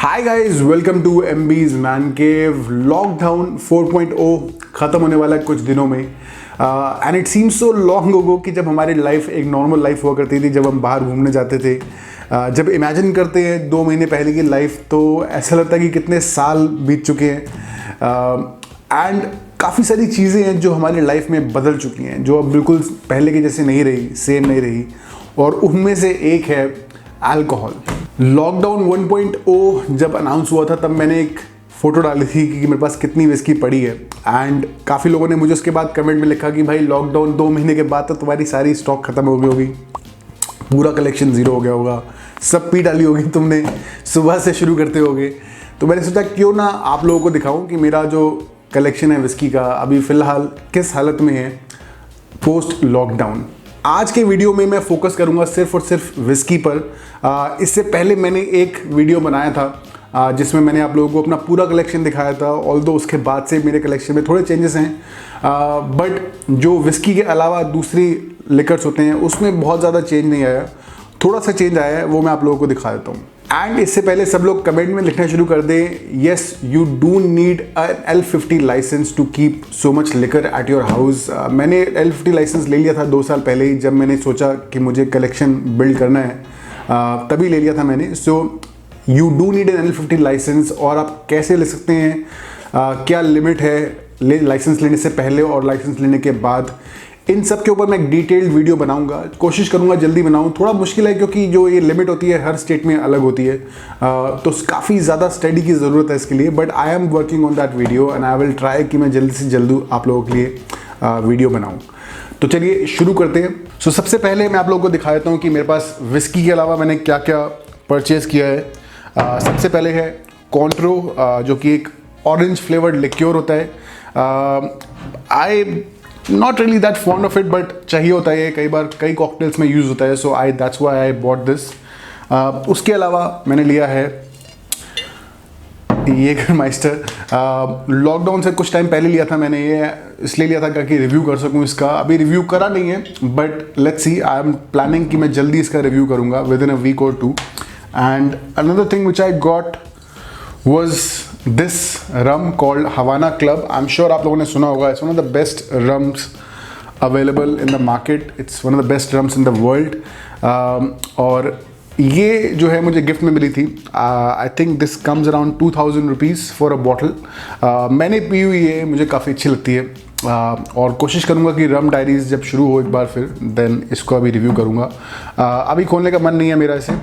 Hi guys, welcome to MB's man cave. Lockdown 4.0 ख़त्म होने वाला है कुछ दिनों में and it seems so long ago कि जब हमारी लाइफ एक नॉर्मल लाइफ हुआ करती थी, जब हम बाहर घूमने जाते थे। जब इमेजिन करते हैं 2 महीने पहले की लाइफ, तो ऐसा लगता है कि कितने साल बीत चुके हैं एंड काफ़ी सारी चीज़ें हैं जो हमारी लाइफ में बदल चुकी हैं, जो अब बिल्कुल पहले की जैसे नहीं रही, सेम नहीं रही। और उनमें से एक है अल्कोहल। लॉकडाउन 1.0 जब अनाउंस हुआ था, तब मैंने एक फ़ोटो डाली थी कि मेरे पास कितनी विस्की पड़ी है एंड काफ़ी लोगों ने मुझे उसके बाद कमेंट में लिखा कि भाई लॉकडाउन 2 महीने के बाद तो तुम्हारी सारी स्टॉक ख़त्म हो गई होगी, पूरा कलेक्शन ज़ीरो हो गया होगा, सब पी डाली होगी तुमने, सुबह से शुरू करते होगे। तो मैंने सोचा क्यों ना आप लोगों को दिखाऊं कि मेरा जो कलेक्शन है विस्की का अभी फ़िलहाल किस हालत में है पोस्ट लॉकडाउन। आज के वीडियो में मैं फोकस करूंगा सिर्फ और सिर्फ विस्की पर। इससे पहले मैंने एक वीडियो बनाया था जिसमें मैंने आप लोगों को अपना पूरा कलेक्शन दिखाया था। ऑल्दो उसके बाद से मेरे कलेक्शन में थोड़े चेंजेस हैं, बट जो विस्की के अलावा दूसरी लिकर्स होते हैं उसमें बहुत ज़्यादा चेंज नहीं आया। थोड़ा सा चेंज आया है, वो मैं आप लोगों को दिखा देता हूँ। एंड इससे पहले सब लोग कमेंट में लिखना शुरू कर दें, yes you do need L50 licence to keep so much liquor at your house. मैंने L50 लाइसेंस ले लिया था 2 साल पहले ही, जब मैंने सोचा कि मुझे कलेक्शन बिल्ड करना है, तभी ले लिया था मैंने। So you do need an L50 licence. और आप कैसे ले सकते हैं, क्या लिमिट है लाइसेंस लेने से पहले और लाइसेंस लेने के बाद, इन सब के ऊपर मैं एक डिटेल्ड वीडियो बनाऊंगा। कोशिश करूंगा जल्दी बनाऊं। थोड़ा मुश्किल है क्योंकि जो ये लिमिट होती है हर स्टेट में अलग होती है, तो काफ़ी ज़्यादा स्टडी की ज़रूरत है इसके लिए। But I am working on that video and I will try कि मैं जल्दी से जल्दी आप लोगों के लिए वीडियो बनाऊँ। तो चलिए शुरू करते हैं। सो सबसे पहले मैं आप लोगों को दिखा देता हूँ कि मेरे पास विस्की के अलावा मैंने क्या क्या परचेज़ किया है। सबसे पहले है कॉन्ट्रो, जो कि एक ऑरेंज फ्लेवर्ड लिक्योर होता है। I not really that fond of it, but चाहिए होता है, कई बार कई कॉकटेल्स में यूज़ होता है। सो that's why I bought this. उसके अलावा मैंने लिया है येगरमाइस्टर। लॉकडाउन से कुछ टाइम पहले लिया था मैंने, ये इसलिए लिया था ताकि रिव्यू कर सकूं इसका। अभी रिव्यू करा नहीं है, but let's see, I am planning कि मैं जल्दी इसका रिव्यू करूंगा विद इन अ वीक और 2। And another thing which I got was this rum called Havana Club. I'm sure आप लोगों ने सुना होगा. It's one of the best rums available in the market. It's one of the best rums in the world. और ये जो है मुझे गिफ्ट में मिली थी। I think this comes around 2000 rupees for a bottle. मैंने पी हुई है, मुझे काफ़ी अच्छी लगती है। और कोशिश करूँगा कि रम डायरीज जब शुरू हो एक बार फिर, देन इसको अभी रिव्यू करूँगा। अभी खोलने का मन नहीं है मेरा इसे,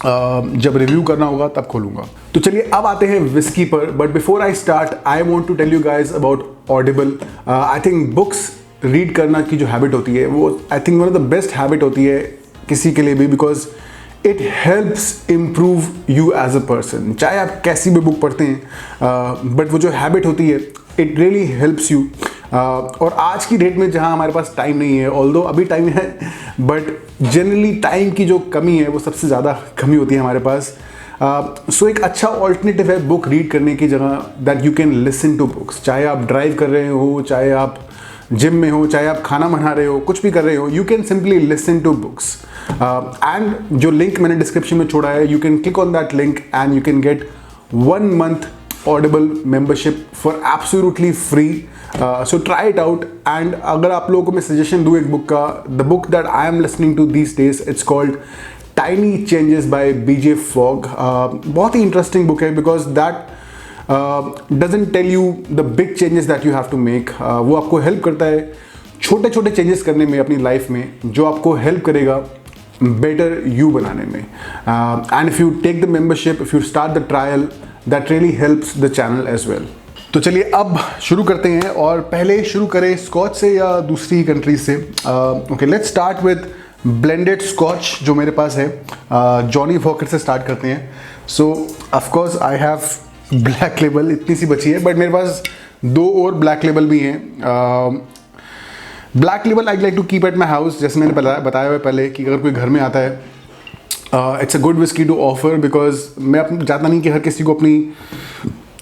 जब रिव्यू करना होगा तब खोलूंगा। तो चलिए अब आते हैं विस्की पर। But before I start, I want to tell you guys about Audible. I think books read करना की जो हैबिट होती है, वो I think one of the best habit होती है किसी के लिए भी, because it helps improve you as a person. चाहे आप कैसी भी बुक पढ़ते हैं, बट वो जो हैबिट होती है इट रियली हेल्प्स यू। और आज की डेट में जहाँ हमारे पास टाइम नहीं है, ऑल्दो अभी टाइम है, बट जनरली टाइम की जो कमी है वो सबसे ज़्यादा कमी होती है हमारे पास। सो एक अच्छा ऑल्टरनेटिव है बुक रीड करने की जगह, that you can listen to books. चाहे आप ड्राइव कर रहे हो, चाहे आप जिम में हो, चाहे आप खाना बना रहे हो, कुछ भी कर रहे हो, you can simply listen to books. And जो लिंक मैंने डिस्क्रिप्शन में छोड़ा है, you can click on that link and you can get 1 month Audible membership for absolutely free. So try it out. And अगर आप लोगों को मैं सजेशन दूँ एक बुक का, the book that I am listening to these days, it's called Tiny Changes by BJ Fogg. बहुत ही interesting book है, because that doesn't tell you the big changes that you have to make. वो आपको help करता है छोटे छोटे changes करने में अपनी लाइफ में, जो आपको हेल्प करेगा बेटर यू बनाने में। And if you take the membership, if you start the trial, that really helps the channel as well. तो चलिए अब शुरू करते हैं, और पहले शुरू करें स्कॉच से या दूसरी कंट्रीज से। Okay, let's start with blended Scotch जो मेरे पास है। जॉनी वॉकर से स्टार्ट करते हैं। So of course I have black label, इतनी सी बची है, बट मेरे पास 2 और ब्लैक लेबल भी हैं। Black Label I like to keep at my house, जैसे मैंने बताया हुआ पहले कि अगर कोई घर में आता है, it's a good whisky to offer, because मैं चाहता नहीं कि हर किसी को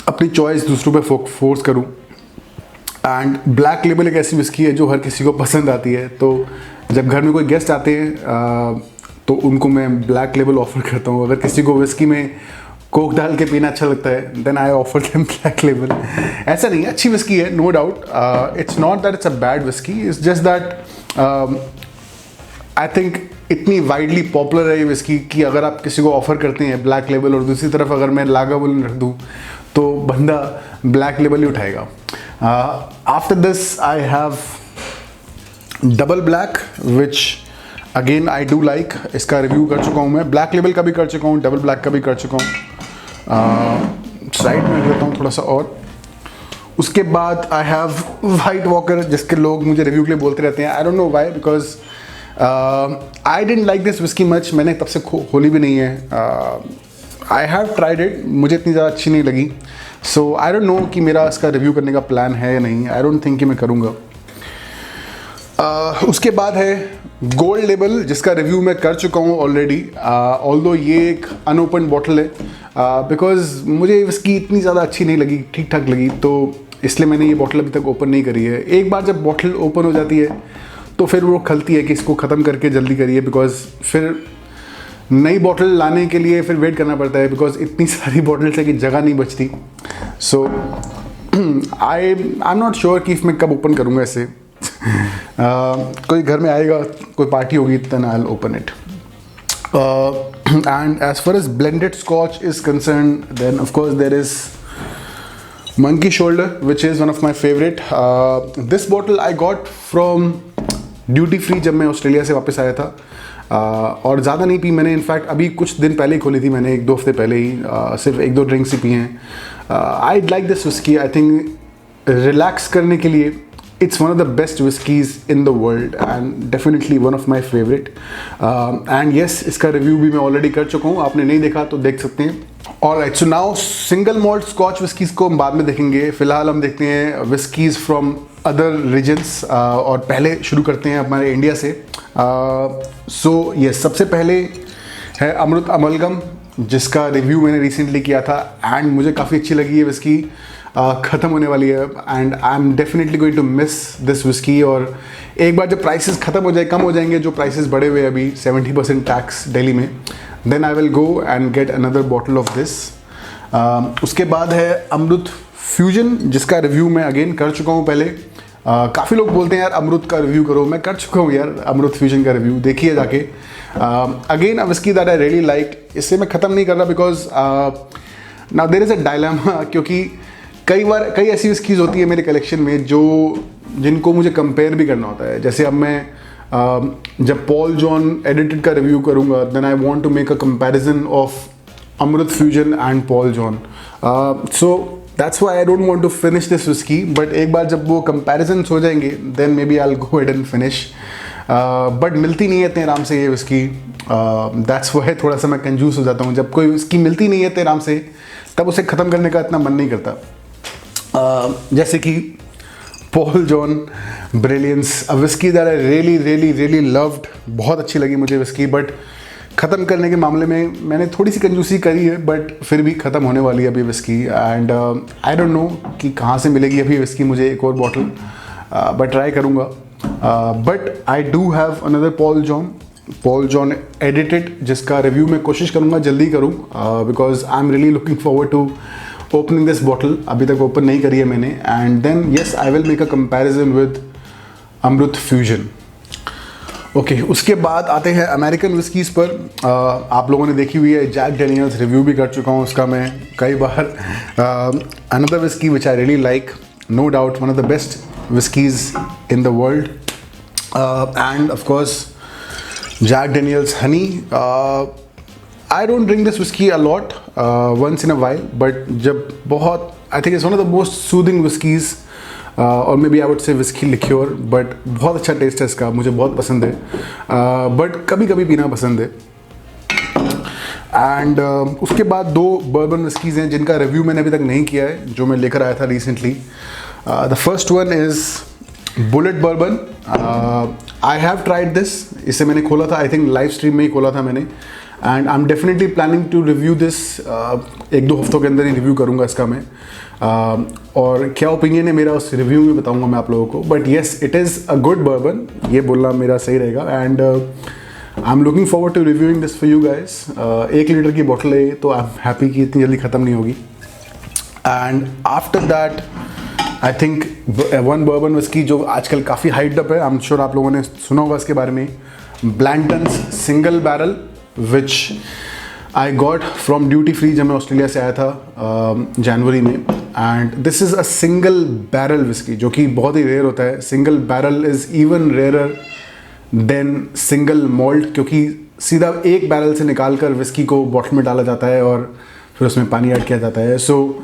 अपनी चॉइस दूसरों पे फोर्स करूं। एंड ब्लैक लेबल एक ऐसी विस्की है जो हर किसी को पसंद आती है। तो जब घर में कोई गेस्ट आते हैं तो उनको मैं ब्लैक लेबल ऑफर करता हूँ। अगर किसी को विस्की में कोक डाल के पीना अच्छा लगता है, then I offer them Black Label. ऐसा नहीं है, अच्छी विस्की है, no doubt. It's not that it's a bad whisky, it's just that I think इतनी वाइडली पॉपुलर है ये विस्की कि अगर आप किसी को ऑफर करते हैं ब्लैक लेबल और दूसरी तरफ अगर मैं लागावुलन रख दूँ तो बंदा ब्लैक लेबल ही उठाएगा। After this I have double black which again I do like. इसका रिव्यू कर चुका हूँ मैं, ब्लैक लेबल का भी कर चुका हूँ, डबल ब्लैक का भी कर चुका हूँ। साइड में रहता हूँ थोड़ा सा। और उसके बाद आई हैव वाइट वॉकर, जिसके लोग मुझे रिव्यू के लिए बोलते रहते हैं, आई don't know why, because I didn't like this whisky much. मैंने तब से खोली भी नहीं है। आई हैव ट्राइड इट, मुझे इतनी ज़्यादा अच्छी नहीं लगी। सो आई डोंट नो कि मेरा इसका रिव्यू करने का प्लान है या नहीं। आई डोंट थिंक कि मैं करूँगा। उसके बाद है गोल्ड लेबल, जिसका रिव्यू मैं कर चुका हूँ ऑलरेडी। ऑल्दो ये एक अनओपन बॉटल है, बिकॉज मुझे इसकी इतनी ज़्यादा अच्छी नहीं लगी, ठीक ठाक लगी, तो इसलिए मैंने ये बॉटल अभी तक ओपन नहीं करी है। एक बार जब बॉटल ओपन हो जाती है तो फिर वो खलती है कि इसको ख़त्म करके जल्दी करिए, बिकॉज फिर नई बॉटल लाने के लिए फिर वेट करना पड़ता है, बिकॉज इतनी सारी बॉटल्स है कि जगह नहीं बचती। सो आई एम नॉट श्योर कि मैं कब ओपन करूँगा इसे। कोई घर में आएगा, कोई पार्टी होगी, then I will open it. And as far as blended Scotch is concern, then of course there is Monkey Shoulder, which is one of my favorite. This bottle I got from duty free जब मैं Australia से वापस आया था। और ज़्यादा नहीं P मैंने, इनफैक्ट अभी कुछ दिन पहले ही खोली थी मैंने, 1-2 हफ्ते पहले ही। सिर्फ 1-2 ड्रिंक्स ही पिए हैं। I like this whisky. I think relax करने के लिए it's one of the best whiskies in the world and definitely one of my favourite. And yes, इसका रिव्यू भी मैं ऑलरेडी कर चुका हूँ, आपने नहीं देखा तो देख सकते हैं। Alright, so now single malt Scotch whiskies को हम बाद में देखेंगे। फिलहाल हम देखते हैं विस्कीज़ फ्रॉम अदर रीजन्स, और पहले शुरू करते हैं हमारे इंडिया से। सो ये सबसे पहले है अमृत अमलगम, जिसका रिव्यू मैंने रिसेंटली किया था एंड मुझे काफ़ी अच्छी लगी है विस्की। ख़त्म होने वाली है and I am definitely going to miss this whisky. और एक बार जब प्राइसेस ख़त्म हो जाए, कम हो जाएंगे, जो प्राइसेस बढ़े हुए अभी 70% टैक्स दिल्ली में, then I will go and get another bottle of this. उसके बाद है अमृत फ्यूजन, जिसका रिव्यू मैं अगेन कर चुका हूँ पहले। काफ़ी लोग बोलते हैं यार अमृत का रिव्यू करो, मैं कर चुका हूँ यार अमृत फ्यूजन का रिव्यू, देखिए जाके। Again a whisky that I really like. इससे मैं ख़त्म नहीं कर रहा because now there is a dilemma, क्योंकि कई ऐसी विस्कीज़ होती है मेरे कलेक्शन में जिनको मुझे कंपेयर भी करना होता है। जैसे अब मैं जब पॉल जॉन एडिटेड का रिव्यू करूँगा, then I want to make a comparison of Amrut Fusion and Paul John. So that's why I don't want to finish this whisky, but एक बार जब वो कंपैरिजन्स हो जाएंगे then may B I will go ahead and finish. But मिलती नहीं है इतने आराम से ये विस्की, दैट्स व्हाई थोड़ा सा मैं कंजूस हो जाता हूँ। जब कोई विस्की मिलती नहीं है इतने आराम से, तब उसे ख़त्म करने का इतना मन नहीं करता। जैसे कि Paul John brilliance, a whisky that I really really really loved, बहुत अच्छी लगी मुझे विस्की, बट ख़त्म करने के मामले में मैंने थोड़ी सी कंजूसी करी है, बट फिर भी ख़त्म होने वाली है अभी whisky. And I don't know कि कहाँ से मिलेगी अभी विस्की मुझे एक और बॉटल, बट ट्राई करूँगा। But I do have another Paul John Edited, जिसका रिव्यू मैं कोशिश करूँगा जल्दी करूँ, because I am really looking forward to opening this bottle. अभी तक ओपन नहीं करी है मैंने। And then yes, I will make a comparison with Amrut Fusion. Okay, उसके बाद आते हैं अमेरिकन विस्कीज़ पर। आप लोगों ने देखी हुई है जैक डेनियल्स, रिव्यू भी कर चुका हूँ उसका मैं कई बार। Another whisky which I really like, no doubt one of the best whiskies in the world, and of course Jack Daniel's honey. I don't drink this whiskey a lot, once in a while, but जब बहुत, I think it's one of the most soothing whiskeys, और may be I would say whisky liqueur, but बहुत अच्छा test है इसका, मुझे बहुत पसंद है, बट कभी कभी पीना पसंद है। एंड उसके बाद 2 बर्बन विस्कीज़ हैं जिनका रिव्यू मैंने अभी तक नहीं किया है, जो मैं लेकर आया था recently. The first one is bullet bourbon. I have tried this, इसे मैंने खोला था, आई थिंक लाइव स्ट्रीम में ही खोला था मैंने, and I am definitely planning to review this. 1-2 हफ्तों के अंदर ही रिव्यू करूँगा इसका मैं, और क्या ओपिनियन है मेरा उस रिव्यू में बताऊँगा मैं आप लोगों को। But yes, it is a good bourbon, ये बोलना मेरा सही रहेगा। And I am looking forward to reviewing this for you guys. 1 litre की बॉटल है तो आई एम हैप्पी कि इतनी जल्दी ख़त्म नहीं होगी। And after that I think one bourbon whisky जो आजकल काफ़ी हाइड अप है, आई एम श्योर आप लोगों ने सुना होगा इसके बारे में, Blanton's single barrel which I got from duty free जब मैं ऑस्ट्रेलिया से आया था जनवरी में। And this is a single barrel whisky जो कि बहुत ही रेयर होता है। Single barrel is even rarer than single malt, क्योंकि सीधा एक बैरल से निकाल कर विस्की को बॉटल में डाला जाता है और फिर उसमें पानी ऐड किया जाता है। So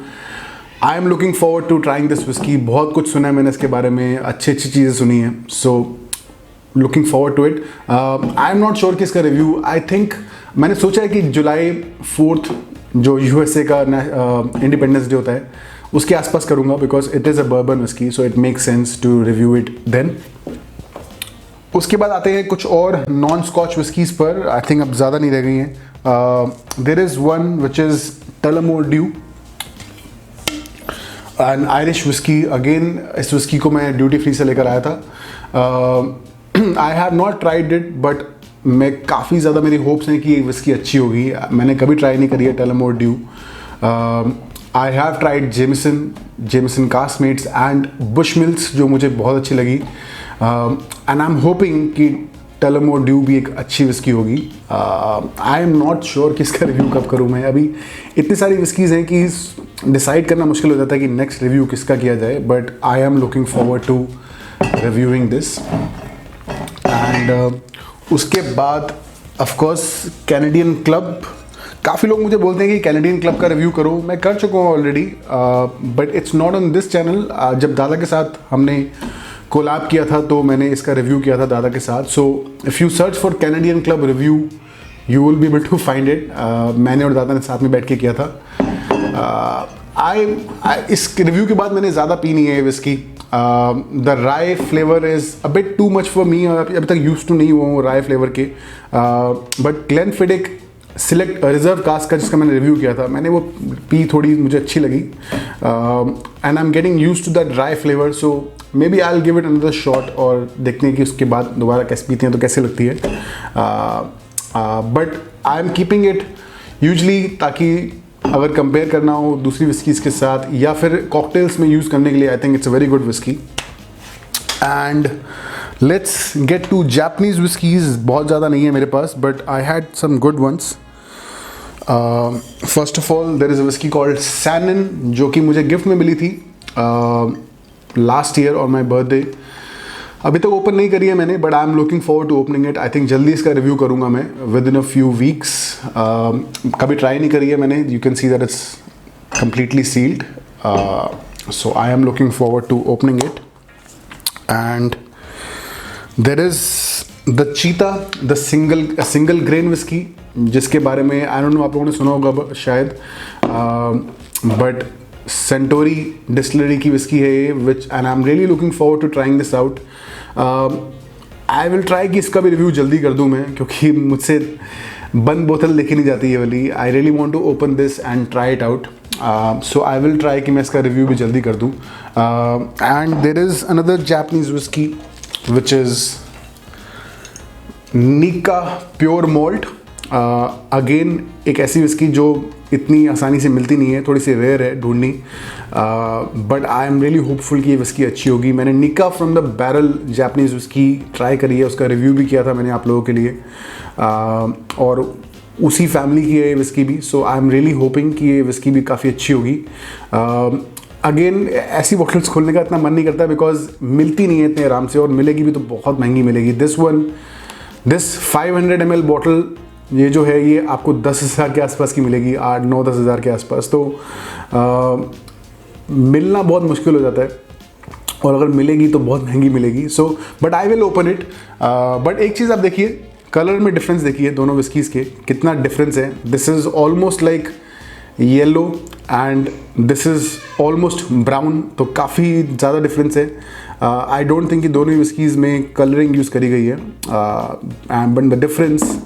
I am looking forward to trying this whisky. बहुत कुछ सुना है मैंने इसके बारे में, अच्छी चीज़ें सुनी हैं। So looking forward to it. I am not sure कि इसका रिव्यू, आई थिंक मैंने सोचा है कि जुलाई 4 जो यूएसए का इंडिपेंडेंस डे होता है उसके आसपास करूँगा, because it is a bourbon whisky, so it make sense to review it then. उसके बाद आते हैं कुछ और नॉन स्कॉच विस्कीज़ पर। आई थिंक अब ज़्यादा नहीं रह गई हैं। There is one which is Tullamore Dew, an Irish whisky. Again इस विस्की को मैं ड्यूटी फ्री से लेकर आया था। I have not tried it, but मैं काफ़ी ज़्यादा मेरी होप्स हैं कि ये विस्की अच्छी होगी। मैंने कभी ट्राई नहीं करी है Tullamore Dew. I have tried Jameson Caskmates and Bushmills जो मुझे बहुत अच्छी लगी। एंड आई एम होपिंग कि टलमोर ड्यू भी एक अच्छी विस्की होगी। आई एम नॉट श्योर कि इसका रिव्यू कब करूँ मैं। अभी इतनी सारी विस्कीज़ हैं कि डिसाइड करना मुश्किल हो जाता है कि नेक्स्ट रिव्यू किसका किया जाए, but I am looking forward to reviewing this. And उसके बाद ऑफकोर्स कैनेडियन क्लब। काफ़ी लोग मुझे बोलते हैं कि कैनेडियन क्लब का रिव्यू करो, मैं कर चुका हूँ already, but it's not on this channel. जब दादा के साथ हमने कोलैब किया था तो मैंने इसका रिव्यू किया था दादा के साथ। So if you search for Canadian Club review you will be able to find it. मैंने और दादा ने साथ में बैठ के किया था। इस रिव्यू के बाद मैंने ज़्यादा पी नहीं है विस्की। द राई flavour is a bit too much for me. अभी तक यूज टू नहीं हुआ हूँ राई फ्लेवर के, but Glenfiddich Select Reserve cask का जिसका मैंने रिव्यू किया था, मैंने वो पी, थोड़ी मुझे अच्छी लगी। And I am getting use to that dry flavour, so may B I will give it another shot और देखते हैं कि उसके बाद दोबारा कैसे पीते हैं तो कैसे लगती है। But I am keeping it usually ताकि अगर कंपेयर करना हो दूसरी विस्कीज़ के साथ या फिर कॉकटेल्स में यूज़ करने के लिए, I think it's a very good whisky. And let's get to Japanese whiskies. बहुत ज़्यादा नहीं है मेरे पास, but I had some good ones. First of all there is a whisky called Sannan जो कि मुझे गिफ्ट में मिली थी last year on my birthday. अभी तक ओपन नहीं करी है मैंने, but I am looking forward to opening it. I think जल्दी इसका रिव्यू करूँगा मैं with in a few weeks. कभी ट्राई नहीं करी है मैंने। You can see that it's completely sealed, so I am looking forward to opening it. And there is the Cheetah, the single grain whiskey, जिसके बारे में I don't know आप लोगों ने सुना होगा शायद, but Suntory distillery की whiskey है ये, which and I'm really looking forward to trying this out. I will try कि इसका भी रिव्यू जल्दी कर दूँ मैं, क्योंकि मुझसे बंद बोतल देखी नहीं जाती है वाली। I really want to open this and try it out. So I will try कि मैं इसका रिव्यू भी जल्दी कर दूँ। And there is another Japanese whiskey which is Nikka Pure Malt. Again एक ऐसी विस्की जो इतनी आसानी से मिलती नहीं है, थोड़ी सी रेयर है ढूंढनी, but I am really hopeful कि ये विस्की अच्छी होगी। मैंने निका from the barrel Japanese whisky try करी है, उसका रिव्यू भी किया था मैंने आप लोगों के लिए, और उसी फैमिली की है ये विस्की भी। सो आई एम रियली होपिंग कि ये विस्की भी काफ़ी अच्छी होगी। अगेन ऐसी बॉटल्स खोलने का इतना मन नहीं करता बिकॉज मिलती नहीं है इतने आराम से, और मिलेगी भी तो बहुत महंगी मिलेगी। दिस 500 ml बॉटल ये जो है ये आपको 10,000 के आसपास की मिलेगी, 8-9-10 हज़ार के आसपास। तो मिलना बहुत मुश्किल हो जाता है, और अगर मिलेगी तो बहुत महंगी मिलेगी। So but I will open it. But एक चीज़ आप देखिए, कलर में डिफरेंस देखिए दोनों विस्कीज़ के, कितना डिफरेंस है। This is almost like yellow and this is almost brown, तो काफ़ी ज़्यादा डिफरेंस है। आई डोंट थिंक कि दोनों विस्कीज़ में कलरिंग यूज़ करी गई है, but the difference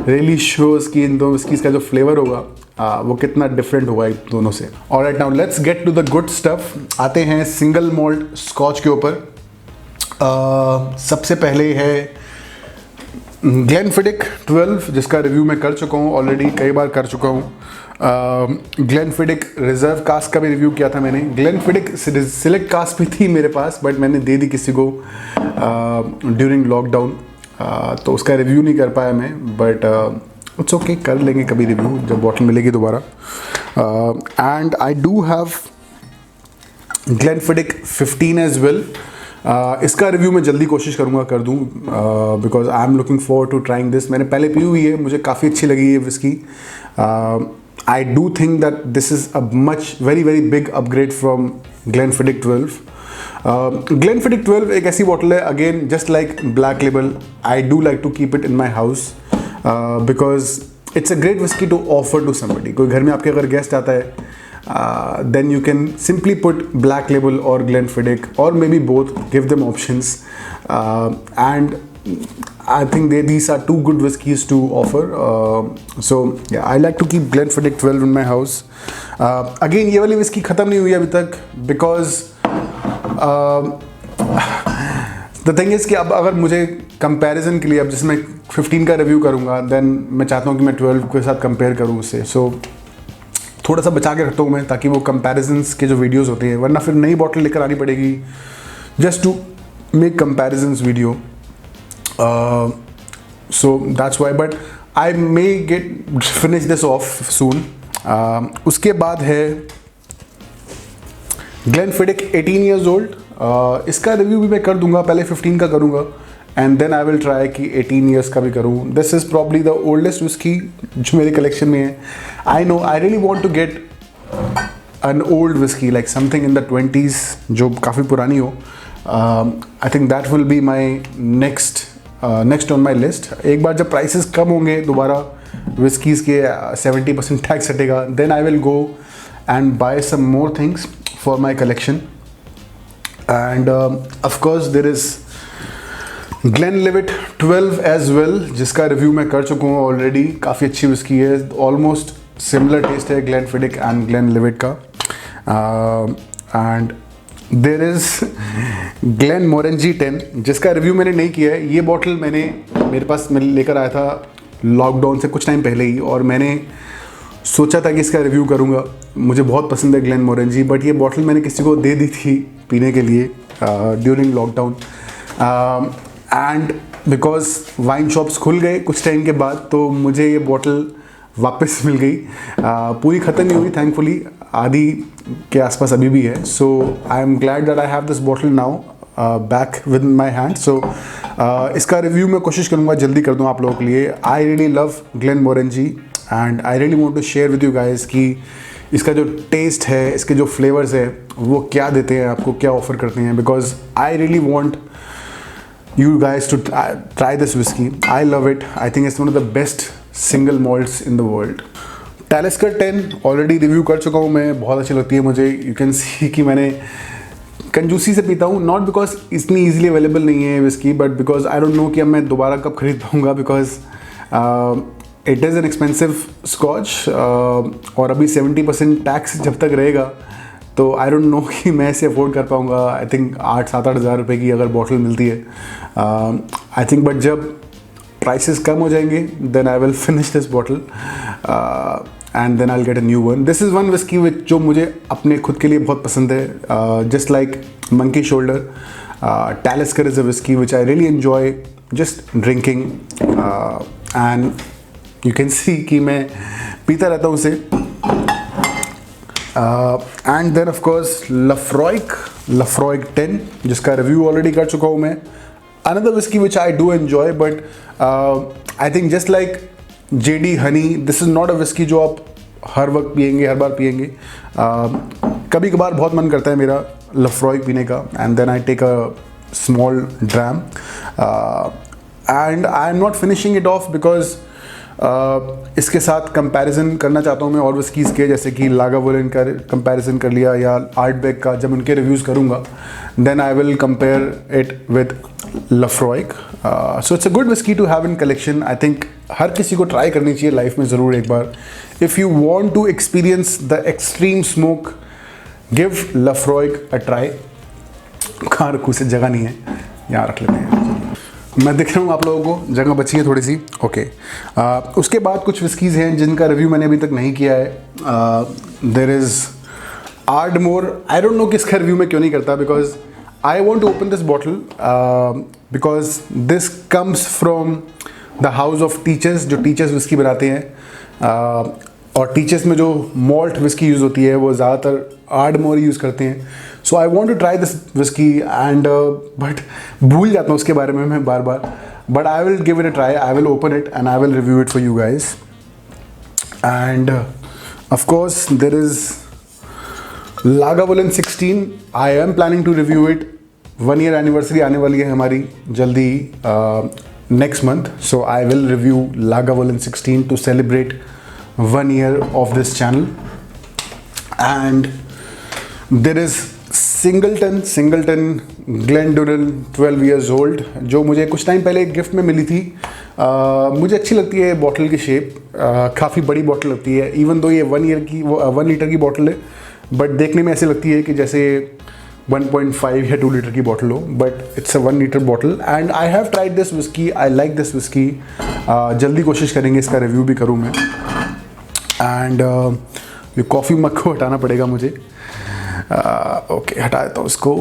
really shows कि इन दोनों विस्कीज़ का जो फ्लेवर होगा वो कितना डिफरेंट होगा इन दोनों से। Alright, now let's get to the good stuff. आते हैं सिंगल मॉल्ट स्कॉच के ऊपर। सबसे पहले है ग्लेनफिडिक 12 जिसका रिव्यू मैं कर चुका हूँ ऑलरेडी, कई बार कर चुका हूँ। ग्लेनफिडिक रिजर्व कास्ट का भी रिव्यू किया था मैंने। ग्लेनफिडिक सिलेक्ट कास्ट भी थी मेरे पास, बट मैंने दे दी किसी को ड्यूरिंग लॉकडाउन, तो उसका रिव्यू नहीं कर पाया मैं, बट इट्स ओके, कर लेंगे कभी रिव्यू जब बॉटल मिलेगी दोबारा। And I do have Glenfiddich 15 as well. इसका रिव्यू मैं जल्दी कोशिश करूँगा कर दूँ, because I am looking forward to trying this. मैंने पहले पी हुई है, मुझे काफ़ी अच्छी लगी है whisky. I do think that this is a much very very big upgrade from Glenfiddich 12। Glenfiddich 12 एक ऐसी बॉटल है, again just like Black Label, I do like to keep it in my house because it's a great whisky to offer to somebody. कोई घर में आपके अगर guest आता है, then you can simply put Black Label or Glenfiddich, or maybe both, give them options, and I think these are two good whiskies to offer. So yeah, I like to keep Glenfiddich 12 in my house. Again, ये वाली whiskey ख़त्म नहीं हुई अभी तक, because the thing is कि अब अगर मुझे comparison के लिए, अब जैसे मैं 15 का रिव्यू करूँगा, then मैं चाहता हूँ कि मैं 12 के साथ कंपेयर करूँ उससे, so थोड़ा सा बचा के रखता हूँ मैं, ताकि वो कंपैरिजन्स के जो वीडियोस होते हैं, वरना फिर नई बॉटल लेकर आनी पड़ेगी just to make comparisons video. So that's why, but I may get finish this off soon. उसके बाद है ग्लेनफिडिक 18 ईयर्स ओल्ड। इसका रिव्यू भी मैं कर दूंगा, पहले 15 का करूँगा and then I will try कि 18 ईयर्स का भी करूँ। This is probably the oldest whisky जो मेरे कलेक्शन में है। I know I really want to get an old whisky like something in the 20s जो काफ़ी पुरानी हो। I think that will be my next on my list. एक बार जब प्राइसेस कम होंगे दोबारा विस्कीज़ के 70% टैक्स हटेगा, then I will go and buy some more things for my collection. And of course there is Glenlivet 12 as well, जिसका review मैं कर चुका हूँ ऑलरेडी। काफ़ी अच्छी विस्की है, ऑलमोस्ट सिमिलर टेस्ट है ग्लेनफिडिक एंड ग्लेनलिवेट का। एंड देर इज़ ग्लेनमोरेंजी 10 जिसका रिव्यू मैंने नहीं किया है। ये बॉटल मेरे पास मैं लेकर आया था लॉकडाउन से कुछ टाइम पहले ही, और मैंने सोचा था कि इसका रिव्यू करूँगा। मुझे बहुत पसंद है ग्लेनमोरेंजी, बट ये बॉटल मैंने किसी को दे दी थी पीने के लिए during lockdown, and because wine shops खुल गए कुछ टाइम के बाद, तो मुझे ये बॉटल वापस मिल गई। पूरी ख़त्म नहीं हुई थैंकफुली, आधी के आसपास अभी भी है। So I am glad that I have this bottle now back with my hand. So इसका रिव्यू मैं कोशिश करूँगा जल्दी कर दूँ आप लोगों के लिए। I really love Glenmorangie and I really want to share with you guys कि इसका जो टेस्ट है, इसके जो फ्लेवर्स है, वो क्या देते हैं आपको, क्या ऑफर करते हैं, because I really want you guys to try this whiskey. I love it. I think it's one of the best single malts in the world. Talisker 10 already review कर चुका हूँ मैं, बहुत अच्छी लगती है मुझे। यू कैन सी कि मैंने कंजूसी से पीता हूँ, नॉट बिकॉज इतनी ईजिली अवेलेबल नहीं है whisky, but because I don't know कि अब मैं दोबारा कब खरीद पाऊँगा, because it is an expensive scotch, और अभी 70% टैक्स जब तक रहेगा तो आई डोंट नो कि मैं इसे अफोर्ड कर पाऊँगा। आई थिंक 8-7 हज़ार रुपये की अगर बॉटल मिलती है, आई थिंक, बट जब प्राइसेस कम हो जाएंगे then I will finish this bottle and then I will get a new one. This is one whisky which जो मुझे अपने खुद के लिए बहुत पसंद है, just like Monkey Shoulder. Talisker is a whiskey which I really enjoy just drinking, and you can see कि मैं पीता रहता हूँ उसे। एंड देन ऑफ कोर्स लफ्रॉइग 10 जिसका रिव्यू ऑलरेडी कर चुका हूँ मैं। Another whisky which I do enjoy, but I think just like JD Honey, this is not a whisky जो आप हर वक्त पियेंगे, हर बार पियेंगे। कभी कभार बहुत मन करता है मेरा लफ्रॉइग पीने का, and then I take a small dram, and I am not finishing it off because इसके साथ कंपैरिजन करना चाहता हूँ मैं और विस्कीज़ के, जैसे कि लागावोलिन का कंपैरिजन कर लिया या आर्टबेक का। जब उनके रिव्यूज़ करूँगा then I will compare it with Laphroaig. So it's a good whisky to have in collection. I think हर किसी को ट्राई करनी चाहिए लाइफ में ज़रूर एक बार। If you want to experience the extreme smoke, give Laphroaig a try. कहाँ रखूँ से जगह नहीं है, यहाँ रख लेते हैं। मैं दिख रहा हूँ आप लोगों को, जगह बची है थोड़ी सी। ओके, उसके बाद कुछ विस्कीज़ हैं जिनका रिव्यू मैंने अभी तक नहीं किया है। There is Ardmore, I don't know कि इसका रिव्यू मैं क्यों नहीं करता, because I want to open this bottle because this comes from the house of Teacher's, जो टीचर्स विस्की बनाते हैं। और टीचर्स में जो मॉल्ट विस्की यूज़ होती है वो ज़्यादातर आर्डमोर यूज़ करते हैं। So I want to try this whisky and but भूल जाता हूँ उसके बारे में मैं बार बार, but I will give it a try, I will open it and I will review it for you guys. And of course there is Lagavulin 16, I am planning to review it. 1 year anniversary आने वाली है हमारी जल्दी next month, so I will review Lagavulin 16 to celebrate 1 year of this channel. And there is Singleton Glenduril 12 years old, जो मुझे कुछ time पहले एक गिफ्ट में मिली थी। मुझे अच्छी लगती है बॉटल की शेप, काफ़ी बड़ी बॉटल लगती है, इवन दो ये 1 लीटर की बॉटल है, बट देखने में ऐसे लगती है कि जैसे 1.5 या 2 लीटर की बॉटल हो, but it's a 1 litre bottle. And I have tried this whisky, I like this whisky. जल्दी कोशिश करेंगे इसका रिव्यू भी करूँ मैं। एंड ये कॉफ़ी मग को हटाना पड़ेगा मुझे। ओके, हटा देता हूँ उसको।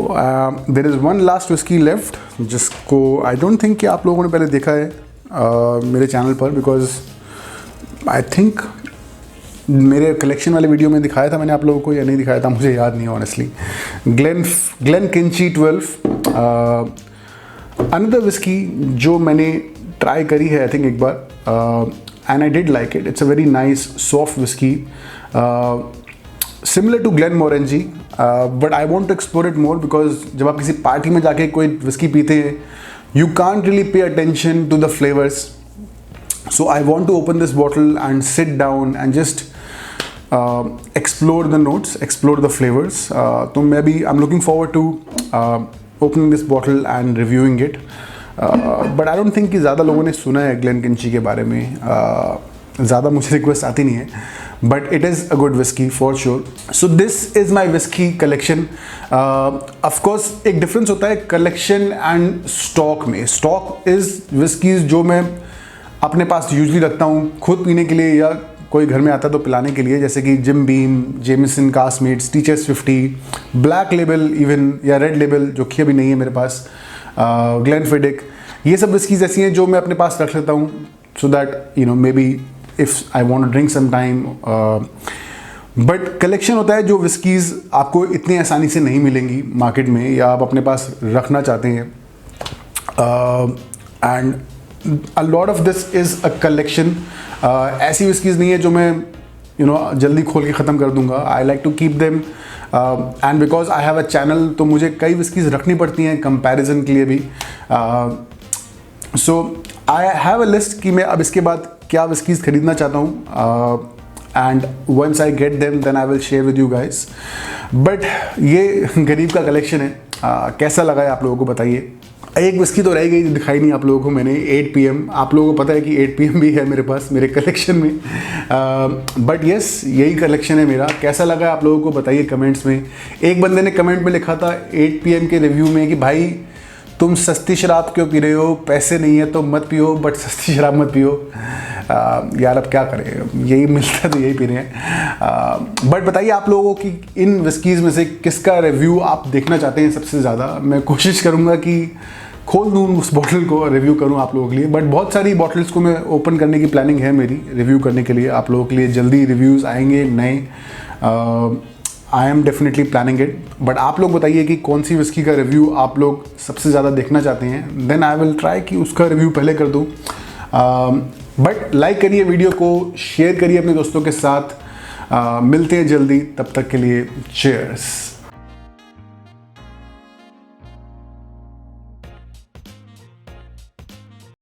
There is one last whisky left, जिसको आई डोंट थिंक कि आप लोगों ने पहले देखा है मेरे चैनल पर, बिकॉज आई थिंक मेरे कलेक्शन वाले वीडियो में दिखाया था मैंने आप लोगों को या नहीं दिखाया था, मुझे याद नहीं है ऑनेस्टली। ग्लेनकिंची 12, अनदर विस्की जो मैंने ट्राई करी है आई थिंक एक बार, and I did like it. It's a very nice soft whisky, similar to Glenmorangie, but I want to explore it more, because जब आप किसी पार्टी में जाके कोई विस्की पीते हैं, you can't really pay attention to the flavours. So I want to open this bottle and sit down and just explore the notes, explore the flavors. तो मैं भी I'm looking forward to opening this bottle and reviewing it. But I don't think कि ज़्यादा लोगों ने सुना है ग्लेनकिंची के बारे में, ज़्यादा मुझे रिक्वेस्ट आती नहीं है, but it is a good whiskey for sure. So this is my whiskey collection. Of course एक difference होता है collection and stock में। Stock is whiskies जो मैं अपने पास यूजली रखता हूँ खुद पीने के लिए, या कोई घर में आता है तो पिलाने के लिए, जैसे कि जिम बीम, जेमिसन, कास्टमेट्स, टीचर्स 50, ब्लैक लेबल इवन, या रेड लेबल जो कि अभी नहीं है मेरे पास, ग्लेनफिडिक। ये सब विस्कीज़ ऐसी हैं जो मैं अपने पास रख लेता हूँ, so that you know maybe if I want to drink some time. But collection होता है जो विस्कीज़ आपको इतनी आसानी से नहीं मिलेंगी मार्केट में, या आप अपने पास रखना चाहते हैं। And a lot of this is a collection. ऐसी विस्कीज़ नहीं है जो मैं जल्दी खोल के ख़त्म कर दूंगा। I like to keep them and because I have a channel, तो मुझे कई विस्कीज़ रखनी पड़ती हैं कंपैरिजन के लिए भी। So I have a list कि मैं अब इसके बाद क्या विस्कीज़ खरीदना चाहता हूँ, and once I get them then I will share with you guys. But ये गरीब का कलेक्शन है। कैसा लगा है आप लोगों को बताइए। एक विस्की तो रह गई, दिखाई नहीं आप लोगों को मैंने, 8 PM। आप लोगों को पता है कि 8 PM भी है मेरे पास मेरे कलेक्शन में, बट यस यही कलेक्शन है मेरा। कैसा लगा आप लोगों को बताइए कमेंट्स में। एक बंदे ने कमेंट में लिखा था 8 PM के रिव्यू में कि भाई तुम सस्ती शराब क्यों पी रहे हो, पैसे नहीं है तो मत पियो, बट सस्ती शराब मत पियो। यार अब क्या करें, यही मिलता है तो यही पी रहे हैं। बट बताइए आप लोगों को कि इन विस्कीज़ में से किसका रिव्यू आप देखना चाहते हैं सबसे ज़्यादा। मैं कोशिश करूँगा कि खोल दूँ उस बॉटल को, रिव्यू करूँ आप लोगों के लिए। बट बहुत सारी बॉटल्स को मैं ओपन करने की प्लानिंग है मेरी, रिव्यू करने के लिए आप लोगों के लिए। जल्दी रिव्यूज़ आएंगे नए, आई am definitely planning it. But आप लोग बताइए कि कौन सी विस्की का रिव्यू आप लोग सबसे ज़्यादा देखना चाहते हैं, देन आई विल ट्राई कि उसका रिव्यू पहले कर दूँ। बट लाइक करिए वीडियो को, शेयर करिए अपने दोस्तों के साथ। मिलते हैं जल्दी, तब तक के लिए चीयर्स।